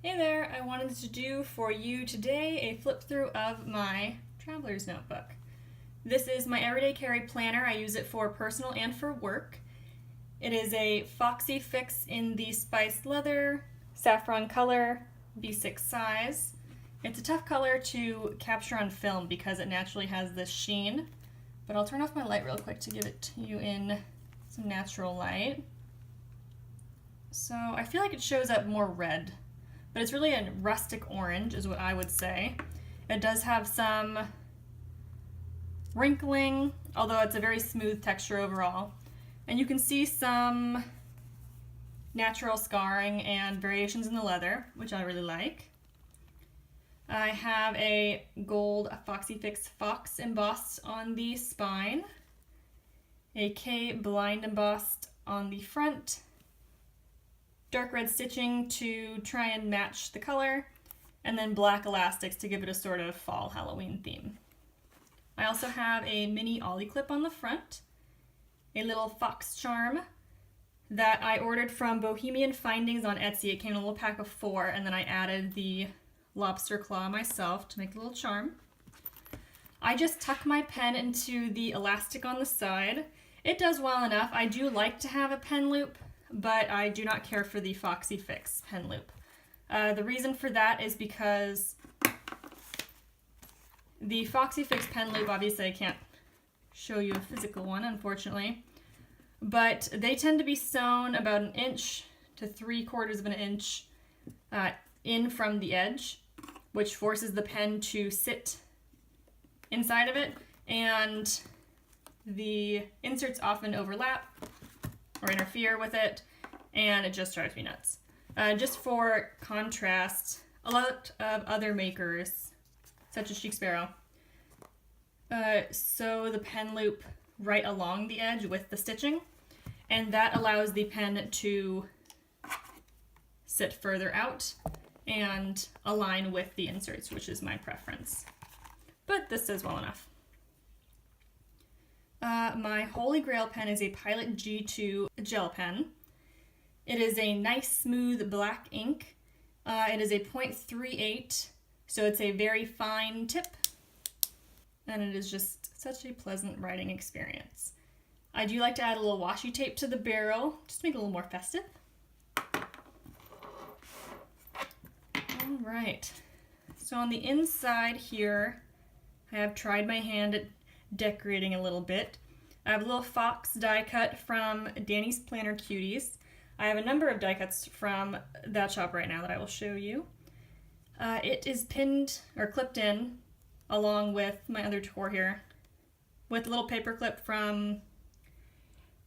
Hey there, I wanted to do for you today a flip through of my traveler's notebook. This is my everyday carry planner. I use it for personal and for work. It is a Foxy fix in the spiced leather, saffron color, B6 size. It's a tough color to capture on film because it naturally has this sheen, but I'll turn off my light real quick to give it to you in some natural light. So I feel like it shows up more red, but it's really a rustic orange is what I would say. It does have some wrinkling, although it's a very smooth texture overall. And you can see some natural scarring and variations in the leather, which I really like. I have a gold Foxy Fix Fox embossed on the spine, a K blind embossed on the front, dark red stitching to try and match the color, and then black elastics to give it a sort of fall Halloween theme. I also have a mini ollie clip on the front, a little fox charm that I ordered from Bohemian Findings on Etsy. It came in a little pack of 4, and then I added the lobster claw myself to make a little charm. I just tuck my pen into the elastic on the side. It does well enough. I do like to have a pen loop, but I do not care for the Foxy Fix pen loop. The reason for that is because the Foxy Fix pen loop, obviously I can't show you a physical one, unfortunately, but they tend to be sewn about 1 inch to 3/4 of an inch in from the edge, which forces the pen to sit inside of it, and the inserts often overlap or interfere with it, and it just drives me nuts. Just for contrast, a lot of other makers, such as Chic Sparrow, sew the pen loop right along the edge with the stitching, and that allows the pen to sit further out and align with the inserts, which is my preference. But this does well enough. My Holy Grail pen is a Pilot G2 gel pen. It is a nice smooth black ink. It is a 0.38, so it's a very fine tip, and it is just such a pleasant writing experience. I do like to add a little washi tape to the barrel, just to make it a little more festive. All right, so on the inside here, I have tried my hand at decorating a little bit. I have a little fox die cut from Danny's Planner Cuties. I have a number of die cuts from that shop right now that I will show you. It is pinned or clipped in along with my other tour here with a little paper clip from,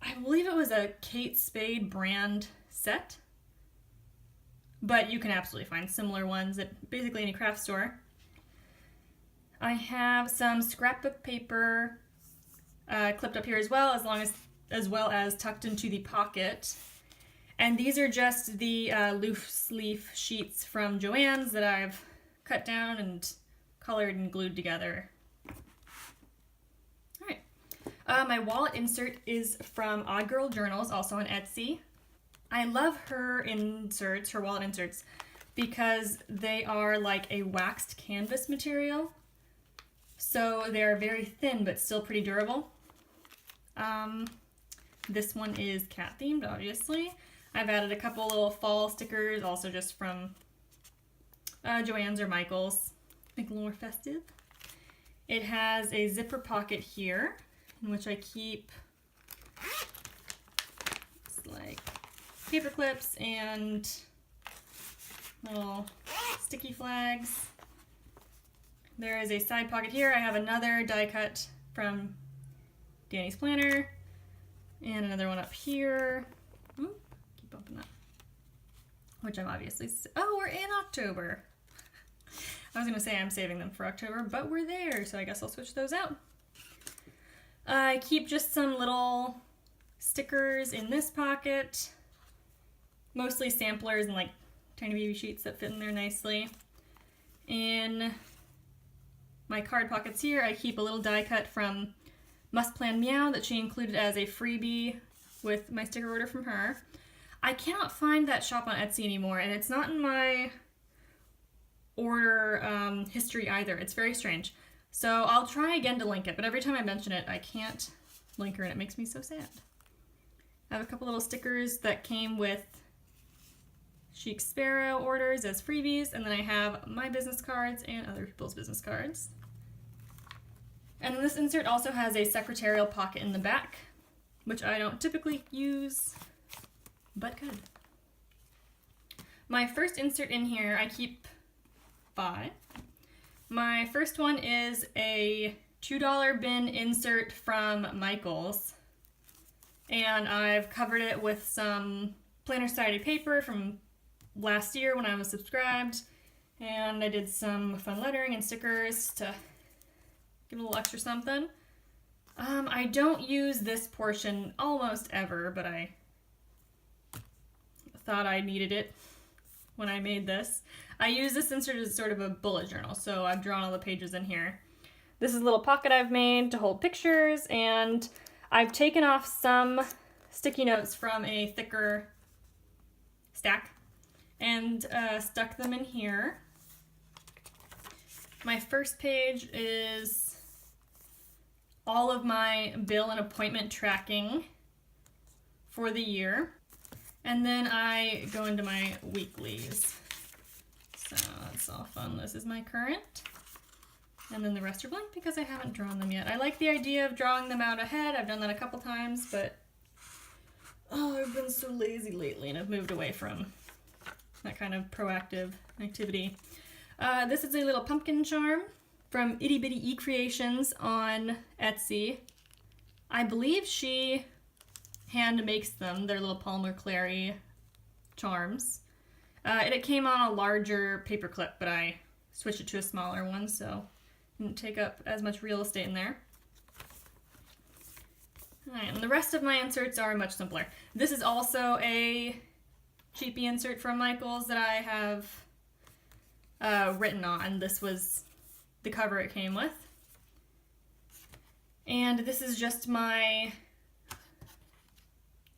I believe it was a Kate Spade brand set, but you can absolutely find similar ones at basically any craft store. I have some scrapbook paper clipped up here as well, as well as tucked into the pocket. And these are just the loose leaf sheets from Joann's that I've cut down and colored and glued together. All right. My wallet insert is from Odd Girl Journals, also on Etsy. I love her inserts, her wallet inserts, because they are like a waxed canvas material. So they're very thin, but still pretty durable. This one is cat themed, obviously. I've added a couple little fall stickers, also just from Joann's or Michael's. Make it a little more festive. It has a zipper pocket here, in which I keep like paper clips and little sticky flags. There is a side pocket here. I have another die cut from Danny's Planner, and another one up here. Ooh, keep bumping that. Which I'm obviously, oh, we're in October. I was gonna say I'm saving them for October, but we're there, so I guess I'll switch those out. I keep just some little stickers in this pocket, mostly samplers and like tiny baby sheets that fit in there nicely. In my card pockets here, I keep a little die cut from Must Plan Meow that she included as a freebie with my sticker order from her. I cannot find that shop on Etsy anymore, and it's not in my order history either. It's very strange. So I'll try again to link it, but every time I mention it, I can't link her and it makes me so sad. I have a couple little stickers that came with Chic Sparrow orders as freebies, and then I have my business cards and other people's business cards. And then this insert also has a secretarial pocket in the back, which I don't typically use, but could. My first insert in here, I keep 5. My first one is a $2 bin insert from Michaels, and I've covered it with some Planner Society paper from last year when I was subscribed, and I did some fun lettering and stickers to give it a little extra something. I don't use this portion almost ever, but I thought I needed it when I made this. I use this insert as sort of a bullet journal, so I've drawn all the pages in here. This is a little pocket I've made to hold pictures, and I've taken off some sticky notes from a thicker stack and stuck them in here. My first page is all of my bill and appointment tracking for the year. And then I go into my weeklies. So that's all fun. This is my current. And then the rest are blank because I haven't drawn them yet. I like the idea of drawing them out ahead. I've done that a couple times, but I've been so lazy lately and I've moved away from that kind of proactive activity. This is a little pumpkin charm from Itty Bitty E Creations on Etsy. I believe she hand makes them. They're little Palmer Clary charms. It came on a larger paper clip, but I switched it to a smaller one, so it didn't take up as much real estate in there. Alright, and the rest of my inserts are much simpler. This is also a cheapy insert from Michaels that I have written on. This was the cover it came with. And this is just my...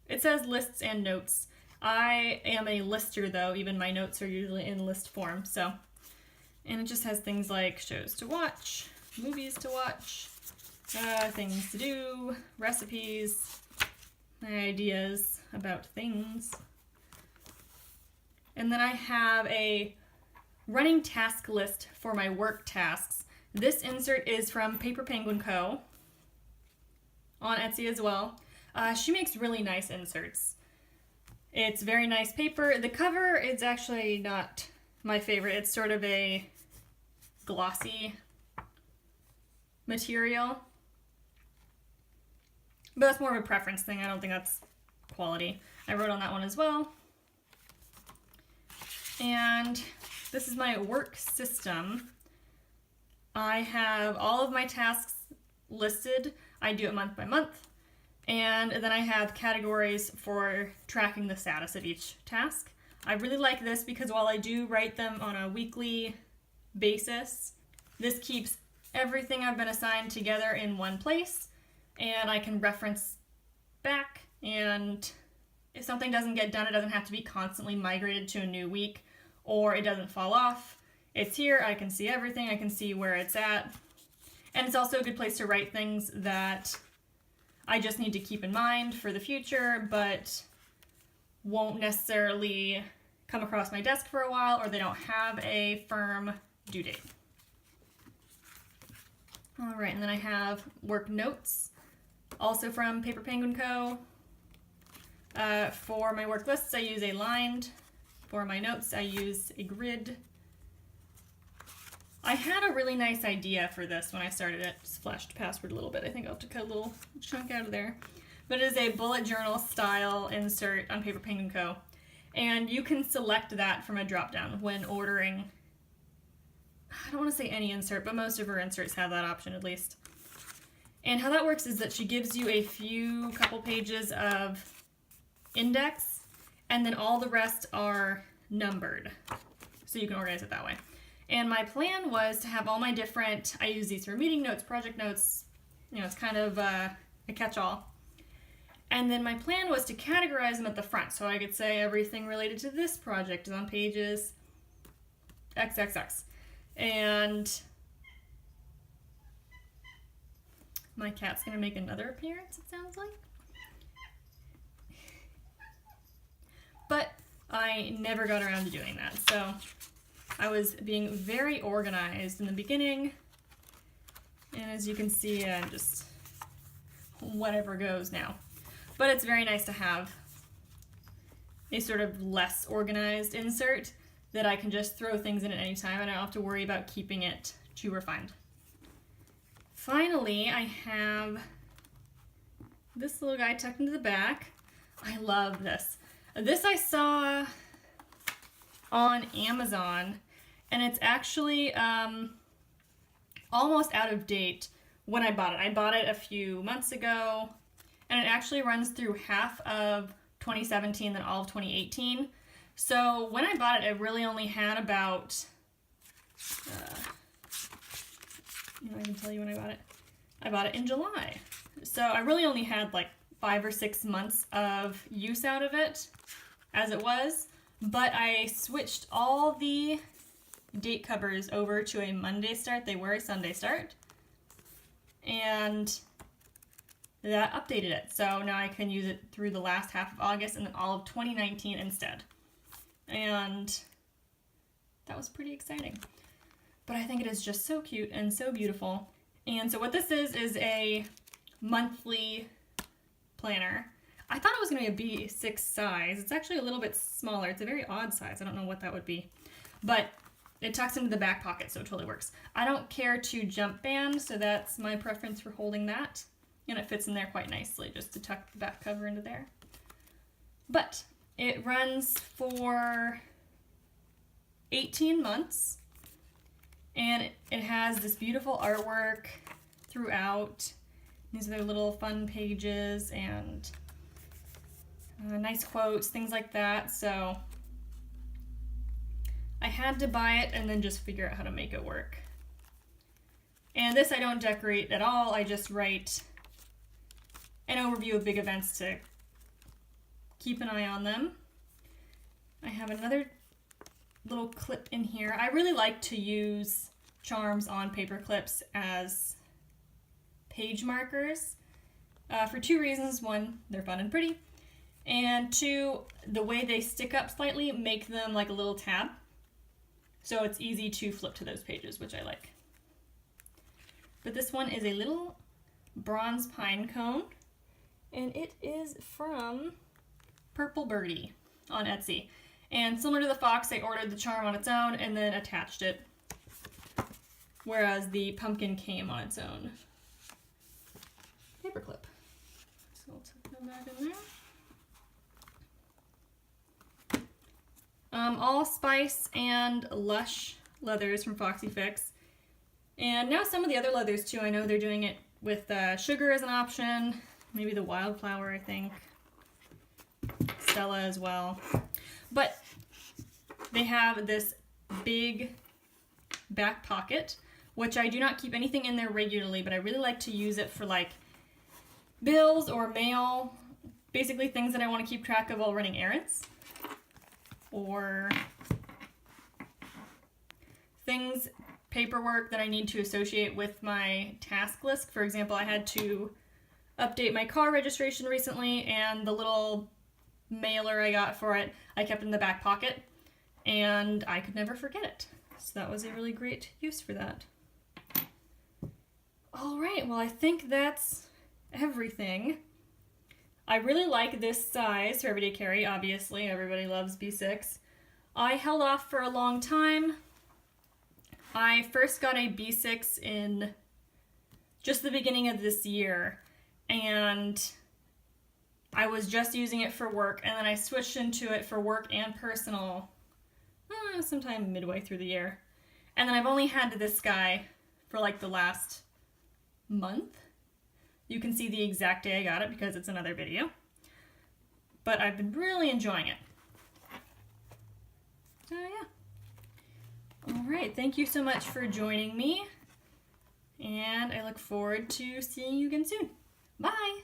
It says lists and notes. I am a lister though, even my notes are usually in list form, so. And it just has things like shows to watch, movies to watch, things to do, recipes, ideas about things. And then I have a running task list for my work tasks. This insert is from Paper Penguin Co. on Etsy as well. She makes really nice inserts. It's very nice paper. The cover is actually not my favorite. It's sort of a glossy material. But that's more of a preference thing. I don't think that's quality. I wrote on that one as well. And this is my work system. I have all of my tasks listed. I do it month by month. And then I have categories for tracking the status of each task. I really like this because while I do write them on a weekly basis, this keeps everything I've been assigned together in one place, and I can reference back, and if something doesn't get done, it doesn't have to be constantly migrated to a new week, or it doesn't fall off. It's here, I can see everything, I can see where it's at, and it's also a good place to write things that I just need to keep in mind for the future, but won't necessarily come across my desk for a while, or they don't have a firm due date. All right, and then I have work notes, also from Paper Penguin Co. For my work lists, I use a lined. For my notes, I use a grid. I had a really nice idea for this when I started it. Just flashed password a little bit. I think I'll have to cut a little chunk out of there. But it is a bullet journal style insert on Paper Penguin Co. And you can select that from a drop-down when ordering. I don't want to say any insert, but most of her inserts have that option at least. And how that works is that she gives you a couple pages of index, and then all the rest are numbered. So you can organize it that way. And my plan was to have all my different, I use these for meeting notes, project notes, it's kind of a catch-all. And then my plan was to categorize them at the front, so I could say everything related to this project is on pages XXX. And my cat's gonna make another appearance, it sounds like. But I never got around to doing that, so I was being very organized in the beginning, and as you can see, I'm just whatever goes now. But it's very nice to have a sort of less organized insert that I can just throw things in at any time and I don't have to worry about keeping it too refined. Finally, I have this little guy tucked into the back. I love this. This I saw on Amazon, and it's actually almost out of date when I bought it. I bought it a few months ago, and it actually runs through half of 2017 and all of 2018. So when I bought it, it really only had about, I can tell you when I bought it. I bought it in July. So I really only had like 5 or 6 months of use out of it as it was, but I switched all the date covers over to a Monday start. They were a Sunday start, and that updated it. So now I can use it through the last half of August and then all of 2019 instead. And that was pretty exciting. But I think it is just so cute and so beautiful. And so what this is a monthly planner. I thought it was going to be a B6 size. It's actually a little bit smaller. It's a very odd size. I don't know what that would be. But it tucks into the back pocket, so it totally works. I don't care to jump band, so that's my preference for holding that. And it fits in there quite nicely, just to tuck the back cover into there. But it runs for 18 months, and it has this beautiful artwork throughout. These are their little fun pages and nice quotes, things like that. So I had to buy it and then just figure out how to make it work. And this I don't decorate at all. I just write an overview of big events to keep an eye on them. I have another little clip in here. I really like to use charms on paper clips as page markers for 2 reasons. 1, they're fun and pretty, and 2, the way they stick up slightly make them like a little tab, so it's easy to flip to those pages, which I like. But this one is a little bronze pine cone, and it is from Purple Birdie on Etsy. And similar to the fox, I ordered the charm on its own and then attached it, whereas the pumpkin came on its own paperclip. So I'll tuck that back in there. Allspice and Lush leathers from Foxy Fix. And now some of the other leathers too. I know they're doing it with sugar as an option, maybe the wildflower, I think, Stella as well. But they have this big back pocket, which I do not keep anything in there regularly, but I really like to use it for like bills or mail, basically things that I want to keep track of while running errands, or things, paperwork that I need to associate with my task list. For example, I had to update my car registration recently, and the little mailer I got for it, I kept in the back pocket, and I could never forget it. So that was a really great use for that. All right, well, I think that's everything. I really like this size for everyday carry. Obviously, everybody loves B6. I held off for a long time. I first got a B6 in just the beginning of this year, and I was just using it for work, and then I switched into it for work and personal sometime midway through the year. And then I've only had this guy for like the last month. You can see the exact day I got it because it's another video. But I've been really enjoying it. So yeah. Alright, thank you so much for joining me. And I look forward to seeing you again soon. Bye!